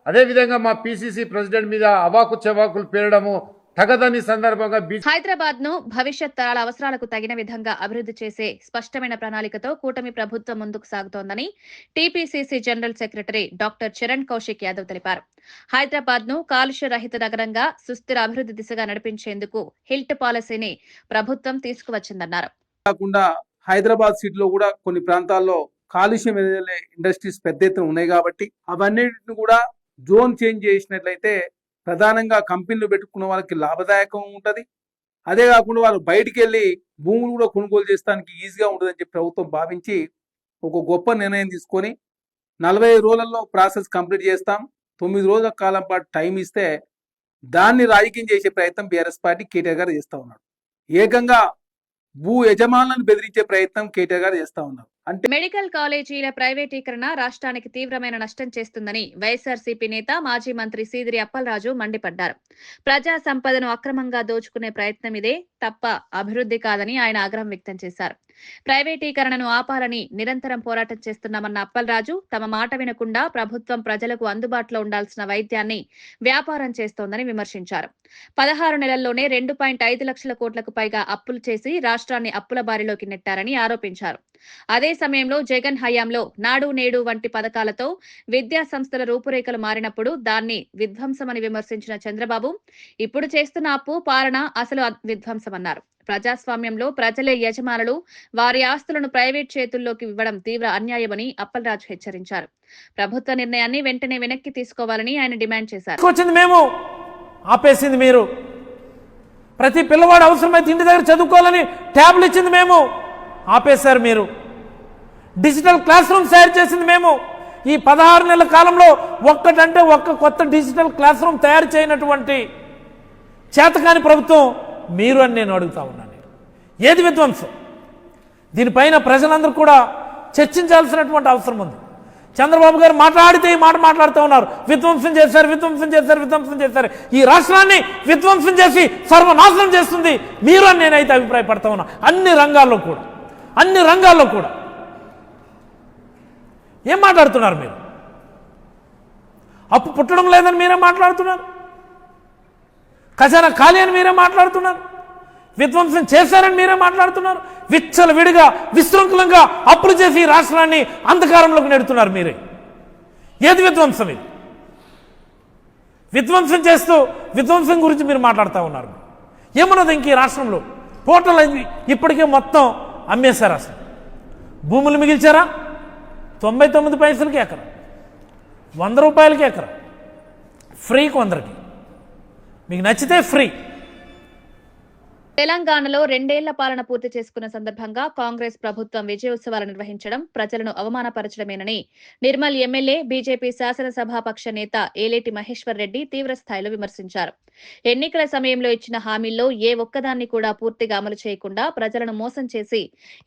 అదేవిధంగా మా పిసిసి ప్రెసిడెంట్ మీద అవాకు చెవాకులు పేరడము తగదని సందర్భంగా హైదరాబాద్ ను భవిష్యత్ తరాల అవసరాలకు తగిన విధంగా అభివృద్ధి చేసే స్పష్టమైన ప్రణాళికతో కూటమి ప్రభుత్వం ముందుకు సాగుతోందని TPCC general secretary doctor Charan Kaushik Yadav తెలిపారు. హైదరాబాద్ ను కాలుష్య రహిత నగరంగా సుస్థిర అభివృద్ధి దిశగా నడిపించేందుకు హిల్ట్ పాలసీని ప్రభుత్వం తీసుకువచ్చిందన్నారు. కాకుండా హైదరాబాద్ సిటీలో కూడా కొన్ని ప్రాంతాల్లో కాలుష్యం ఎదిలే ఇండస్ట్రీస్ పెద్ద ఎత్తున ఉన్నాయి కాబట్టి అవన్నిటిని కూడా జోన్ చేంజ్ చేసినట్లయితే ప్రధానంగా కంపెనీలు పెట్టుకున్న వాళ్ళకి లాభదాయకం ఉంటుంది. అదే కాకుండా వాళ్ళు బయటికి వెళ్ళి భూములు కూడా కొనుగోలు చేస్తానికి ఈజీగా ఉంటుందని చెప్పి ప్రభుత్వం భావించి ఒక గొప్ప నిర్ణయం తీసుకొని 45 రోజులలో ప్రాసెస్ కంప్లీట్ చేస్తాం, 9 రోజుల కాలం పాటు టైం ఇస్తే దాన్ని రాజకీయం చేసే ప్రయత్నం బీఆర్ఎస్ పార్టీ కేటీఆర్ గారు చేస్తూ ఉన్నాడు. ఏకంగా భూ యజమానులను బెదిరించే ప్రయత్నం కేటీఆర్ గారు చేస్తా ఉన్నారు. అంటే మెడికల్ కాలేజీల ప్రైవేటీకరణ రాష్ట్రానికి తీవ్రమైన నష్టం చేస్తుందని వైఎస్ఆర్సీపీ నేత, మాజీ మంత్రి సీదిరి అప్పలరాజు మండిపడ్డారు. ప్రజా సంపదను అక్రమంగా దోచుకునే ప్రయత్నం ఇదే తప్ప అభివృద్ధి కాదని ఆయన ఆగ్రహం వ్యక్తం చేశారు. ప్రైవేటీకరణను ఆపాలని నిరంతరం పోరాటం చేస్తున్నామన్న అప్పలరాజు, తమ మాట వినకుండా ప్రభుత్వం ప్రజలకు అందుబాటులో ఉండాల్సిన వైద్యాన్ని వ్యాపారం చేస్తోందని విమర్శించారు. 16 నెలల్లోనే 2.5 లక్షల కోట్లకు పైగా అప్పులు చేసి రాష్ట్రాన్ని అప్పుల బారిలోకి నెట్టారని ఆరోపించారు. అదే సమయంలో జగన్ హయాంలో నాడు నేడు వంటి పథకాలతో విద్యా సంస్థల రూపురేఖలు మారినప్పుడు దాన్ని విధ్వంసమని విమర్శించిన చంద్రబాబు, ఇప్పుడు చేస్తున్న అప్పు పాలన అసలు విధ్వంసమన్నారు. ప్రజాస్వామ్యంలో ప్రజలే యజమానులు, వారి ఆస్తులను ప్రైవేట్ చేతుల్లోకి ఇవ్వడం తీవ్ర అన్యాయమని అప్పలరాజు హెచ్చరించారు. ప్రభుత్వ నిర్ణయాన్ని వెంటనే వెనక్కి తీసుకోవాలని ఆయన డిమాండ్ చేశారు. మేము ఆపేసింది మీరు, ప్రతి పిల్లవాడు అవసరమైతే ఇంటి దగ్గర చదువుకోవాలని ట్యాబ్లు ఇచ్చింది మేము, ఆపేశారు మీరు. డిజిటల్ క్లాస్ రూమ్స్ తయారు చేసింది మేము, ఈ 16 నెలల కాలంలో ఒక్కటంటే ఒక్క కొత్త డిజిటల్ క్లాస్ రూమ్ తయారు చేయనటువంటి చేతకాని ప్రభుత్వం మీరు అని నేను అడుగుతా ఉన్నాను. ఏది విధ్వంసం? దీనిపైన ప్రజలందరూ కూడా చర్చించాల్సినటువంటి అవసరం ఉంది. చంద్రబాబు గారు మాట్లాడితే ఈ మాట మాట్లాడుతూ ఉన్నారు, విధ్వంసం చేశారు, విధ్వంసం చేశారు, విధ్వంసం చేశారు. ఈ రాష్ట్రాన్ని విధ్వంసం చేసి సర్వనాశనం చేస్తుంది మీరు అని నేనైతే అభిప్రాయపడతా ఉన్నా. అన్ని రంగాల్లో కూడా ఏం మాట్లాడుతున్నారు మీరు? అప్పు పుట్టడం లేదని మీరే మాట్లాడుతున్నారు, ఖజానా ఖాళీ అని మీరే మాట్లాడుతున్నారు, విధ్వంసం చేశారని మీరే మాట్లాడుతున్నారు, విచ్చలవిడిగా విశృంఖలంగా అప్పులు చేసి ఈ రాష్ట్రాన్ని అంధకారంలోకి నెడుతున్నారు మీరే. ఏది విధ్వంసం? ఇది విధ్వంసం చేస్తూ విధ్వంసం గురించి మీరు మాట్లాడుతూ ఉన్నారు. ఏమన్నది ఇంక ఈ రాష్ట్రంలో? టోటల్ అయింది ఇప్పటికే మొత్తం అమ్మేశారు. అసలు భూములు మిగిల్చారా? 99 పైసలకి ఎకరా, 100 రూపాయలకి ఎకరా, ఫ్రీకి 100కి, మీకు నచ్చితే ఫ్రీ. తెలంగాణలో 2 ఏళ్ల పాలన పూర్తి చేసుకున్న సందర్భంగా కాంగ్రెస్ ప్రభుత్వం విజయోత్సవాలు నిర్వహించడం ప్రజలను అవమానపరచడమేనని నిర్మల్ ఎమ్మెల్యే బీజేపీ శాసనసభాపక్ష నేత ఏలేటి మహేశ్వర్ రెడ్డి తీవ్రస్థాయిలో విమర్శించారు. ఎన్నికల సమయంలో ఇచ్చిన హామీల్లో ఏ ఒక్కదాన్ని కూడా పూర్తిగా అమలు చేయకుండా ప్రజలను మోసం చేసి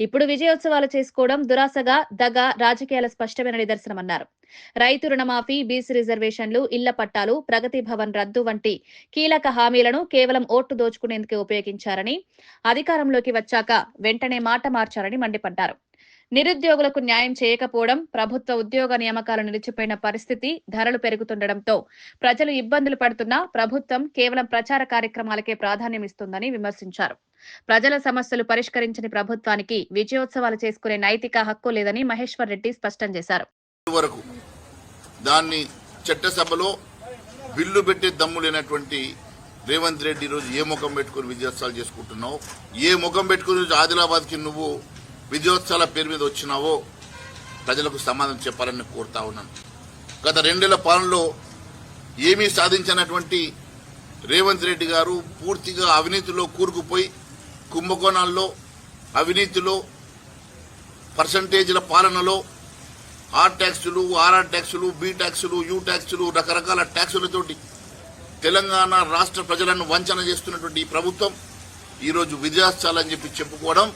ఇప్పుడు విజయోత్సవాలు చేసుకోవడం దురాశగా, దగా రాజకీయాల స్పష్టమైన నిదర్శనమన్నారు. రైతు రుణమాఫీ, బీసీ రిజర్వేషన్లు, ఇళ్ల పట్టాలు, ప్రగతి భవన్ రద్దు వంటి కీలక హామీలను కేవలం ఓట్లు దోచుకునేందుకే ఉపయోగించారని, అధికారంలోకి వచ్చాక వెంటనే మాట మార్చారని మండిపడ్డారు. నిరుద్యోగులకు న్యాయం చేయకపోవడం, ప్రభుత్వ ఉద్యోగ నియామకాలు నిలిచిపోయిన పరిస్థితి, ధరలు పెరుగుతుండటంతో ప్రజలు ఇబ్బందులు పడుతున్నా ప్రభుత్వం కేవలం ప్రచార కార్యక్రమాలకే ప్రాధాన్యమిస్తుందని విమర్శించారు. ప్రజల సమస్యలు పరిష్కరించని ప్రభుత్వానికి విజయోత్సవాలు చేసుకునే నైతిక హక్కు లేదని మహేశ్వర్ రెడ్డి స్పష్టం చేశారు. వరకు దాన్ని చట్టసభలో బిల్లు పెట్టే దమ్ము లేనటువంటి రేవంత్ రెడ్డి రోజు ఏ ముఖం పెట్టుకుని విజయోత్సవాలు చేసుకుంటున్నావు, ఏ ముఖం పెట్టుకుని ఆదిలాబాద్కి నువ్వు విజయోత్సవాల పేరు మీద వచ్చినావో ప్రజలకు సమాధానం చెప్పాలని కోరుతా ఉన్నాను. గత 2 ఏళ్ల పాలనలో ఏమీ సాధించినటువంటి రేవంత్ రెడ్డి గారు పూర్తిగా అవినీతిలో కూరుకుపోయి కుంభకోణాల్లో, అవినీతిలో, పర్సంటేజీల పాలనలో ఆర్ ట్యాక్సులు, ఆర్ఆర్ ట్యాక్సులు, బి ట్యాక్సులు, యూ ట్యాక్సులు, రకరకాల ట్యాక్సులతోటి తెలంగాణ రాష్ట్ర ప్రజలను వంచన చేస్తున్నటువంటి ఈ ప్రభుత్వం ఈరోజు విజయోత్సవాలని చెప్పి చెప్పుకోవడం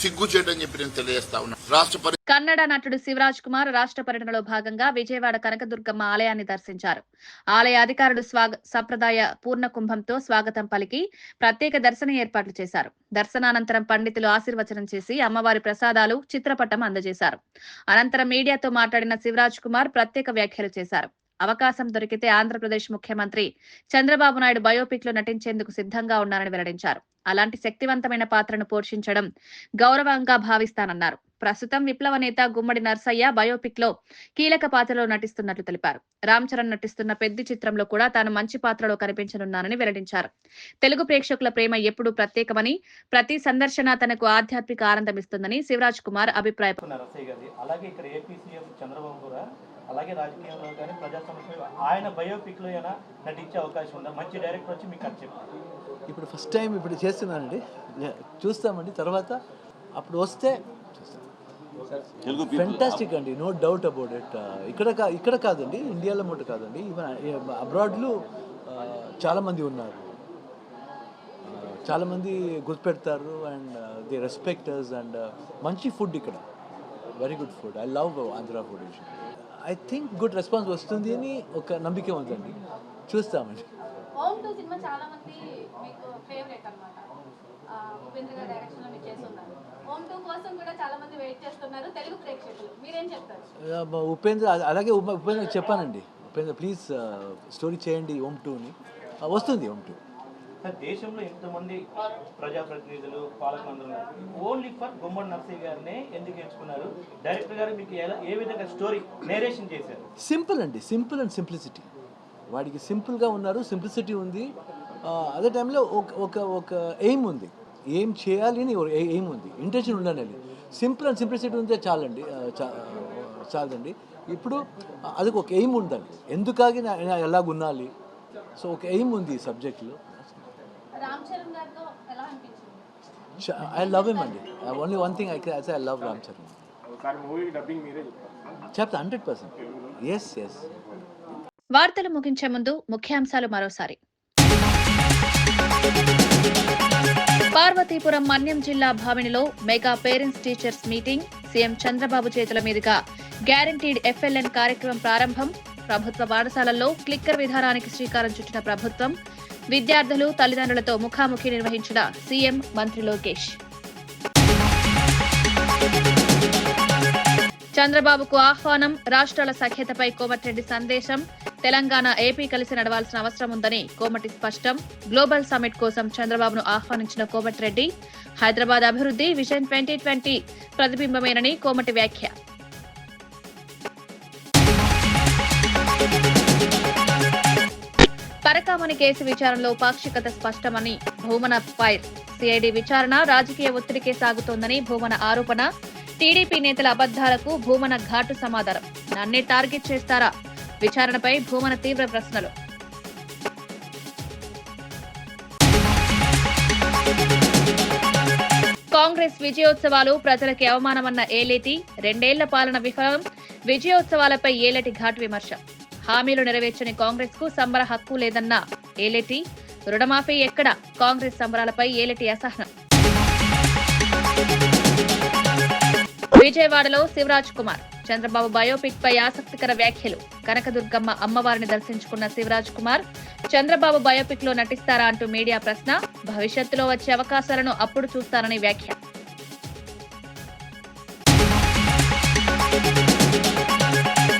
సిగ్గుచేటని చెప్పి నేను తెలియజేస్తా ఉన్నా. కన్నడ నటుడు శివరాజ్ కుమార్ రాష్ట్ర పర్యటనలో భాగంగా విజయవాడ కనకదుర్గమ్మ ఆలయాన్ని దర్శించారు. ఆలయ అధికారులు సంప్రదాయ పూర్ణ కుంభంతో స్వాగతం పలికి ప్రత్యేక దర్శన ఏర్పాట్లు చేశారు. దర్శనానంతరం పండితులు ఆశీర్వచనం చేసి అమ్మవారి ప్రసాదాలు, చిత్రపటం అందజేశారు. అనంతరం మీడియాతో మాట్లాడిన శివరాజ్ కుమార్ ప్రత్యేక వ్యాఖ్యలు చేశారు. అవకాశం దొరికితే ఆంధ్రప్రదేశ్ ముఖ్యమంత్రి చంద్రబాబు నాయుడు బయోపిక్ లో నటించేందుకు సిద్ధంగా ఉన్నారని వెల్లడించారు. అలాంటి శక్తివంతమైన పాత్రను పోషించడం గౌరవంగా భావిస్తానన్నారు. ప్రస్తుతం విప్లవ నేత గుమ్మడి నర్సయ్య బయోపిక్ లో కీలక పాత్రలో నటిస్తున్నట్లు తెలిపారు. రామ్ చరణ్ నటిస్తున్న పెద్ది చిత్రంలో కూడా తాను మంచి పాత్రలో కనిపించనున్నానని వెల్లడించారు. తెలుగు ప్రేక్షకుల ప్రేమ ఎప్పుడూ ప్రత్యేకమని, ప్రతి సందర్శన తనకు ఆధ్యాత్మిక ఆనందం ఇస్తుందని శివరాజ్ కుమార్ అభిప్రాయపడ్డారు. అలాగే రాజకీయంలో కానీ ప్రజా సమస్యలు ఆయన బయోపిక్ లో అయినా నటించే అవకాశం ఉందా? మంచి డైరెక్టర్ వచ్చి మీకు అది చెప్పారు. ఇప్పుడు ఫస్ట్ టైం ఇప్పుడు చేస్తున్నానండి, చూస్తామండి. తర్వాత అప్పుడు వస్తే ఫెంటాస్టిక్ అండి, నో డౌట్ అబౌట్ ఇట్. ఇక్కడ కాదండి, ఇండియాలో మటు కాదండి, ఈవెన్ అబ్రాడ్లో చాలామంది ఉన్నారు, చాలామంది గుర్తుపెడతారు అండ్ ది రెస్పెక్టర్స్ అండ్ మంచి ఫుడ్ ఇక్కడ, very good food. I love Andhra food. I think good response వస్తుంది అని ఒక నమ్మకం ఉందండి, చూస్తామండి. ఉపేంద్ర అలాగే ఉపేంద్ర చెప్పానండి, ఉపేంద్ర ప్లీజ్ స్టోరీ చేయండి ఓం 2ని, వస్తుంది ఓం 2. దేశంలో ఎంతమంది ప్రజాప్రతినిధులు, పాలకులందరూ ఓన్లీ ఫర్ గుమ్మడి నర్సయ్య గారినే ఎందుకు ఎంచుకున్నారు? డైరెక్టర్ గారు మీకు ఏ విధంగా స్టోరీ నేరేషన్ చేశారు? సింపుల్ అండి, సింపుల్ అండ్ సింప్లిసిటీ. వాడికి సింపుల్గా ఉన్నారు, సింప్లిసిటీ ఉంది. అదే టైంలో ఒక ఎయిమ్ ఉంది, ఏం చేయాలి అని ఎయిమ్ ఉంది, ఇంటెన్షన్ ఉండాలి. సింపుల్ అండ్ సింప్లిసిటీ ఉంటే చాలండి, చాలండి. ఇప్పుడు అది ఒక ఎయిమ్ ఉండాలి, ఎందుకాగి ఎలాగ ఉండాలి. సో ఒక ఎయిమ్ ఉంది ఈ సబ్జెక్ట్లో. I love him అండి. Only one thing I can say, I love Ram Charan. చెప్తా 100%. Yes yes. వార్తలు ముగించే ముందు ముఖ్యాంశాలు మరోసారి. పార్వతీపురం మన్యం జిల్లా భావినిలో mega parents teachers meeting. CM Chandrababu చేతుల మీదుగా గ్యారంటీడ్ FLN కార్యక్రమం ప్రారంభం. ప్రభుత్వ పాఠశాలల్లో క్లిక్కర్ విధానానికి శ్రీకారం చుట్టిన ప్రభుత్వం. విద్యార్థులు తల్లిదండ్రులతో ముఖాముఖి నిర్వహించిన సీఎం, మంత్రి లోకేష్. చంద్రబాబుకు ఆహ్వానం. రాష్ట్రాల సఖ్యతపై కోమటిరెడ్డి సందేశం. తెలంగాణ, ఏపీ కలిసి నడవాల్సిన అవసరం ఉందని కోమటి స్పష్టం. గ్లోబల్ సమ్మిట్ కోసం చంద్రబాబును ఆహ్వానించిన కోమటిరెడ్డి. హైదరాబాద్ అభివృద్ధి విజన్ 2020 ప్రతిబింబమేనని కోమటి వ్యాఖ్య. పరకామణి కేసు విచారణలో పాక్షికత స్పష్టమని భూమన ఫైర్. సిఐడి విచారణ రాజకీయ ఒత్తిడికే సాగుతోందని భూమన ఆరోపణ. టీడీపీ నేతల అబద్దాలకు భూమన ఘాటు సమాధానం. నన్నే టార్గెట్ చేస్తారా? విచారణపై భూమన తీవ్ర ప్రశ్నలు. కాంగ్రెస్ విజయోత్సవాలు ప్రజలకి అవమానమన్న ఏలేటి. 2 ఏళ్ల పాలన విఫలం. విజయోత్సవాలపై ఏలేటి ఘాటు విమర్శ. హామీలు నెరవేర్చని కాంగ్రెస్ కు సంబర హక్కు లేదన్న ఏలేటి. రుణమాఫీ ఎక్కడ? కాంగ్రెస్ సంబరాలపై ఏలేటి అసహనం. విజయవాడలో శివరాజ్ కుమార్. చంద్రబాబు బయోపిక్ పై ఆసక్తికర వ్యాఖ్యలు. కనకదుర్గమ్మ అమ్మవారిని దర్శించుకున్న శివరాజ్ కుమార్ చంద్రబాబు బయోపిక్ లో నటిస్తారా అంటూ మీడియా ప్రశ్న. భవిష్యత్తులో వచ్చే అవకాశాలను అప్పుడు చూస్తానని వ్యాఖ్య.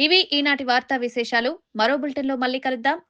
ఇవి ఈనాటి వార్తా విశేషాలు. మరో బులెటిన్లో మళ్ళీ కలుద్దాం.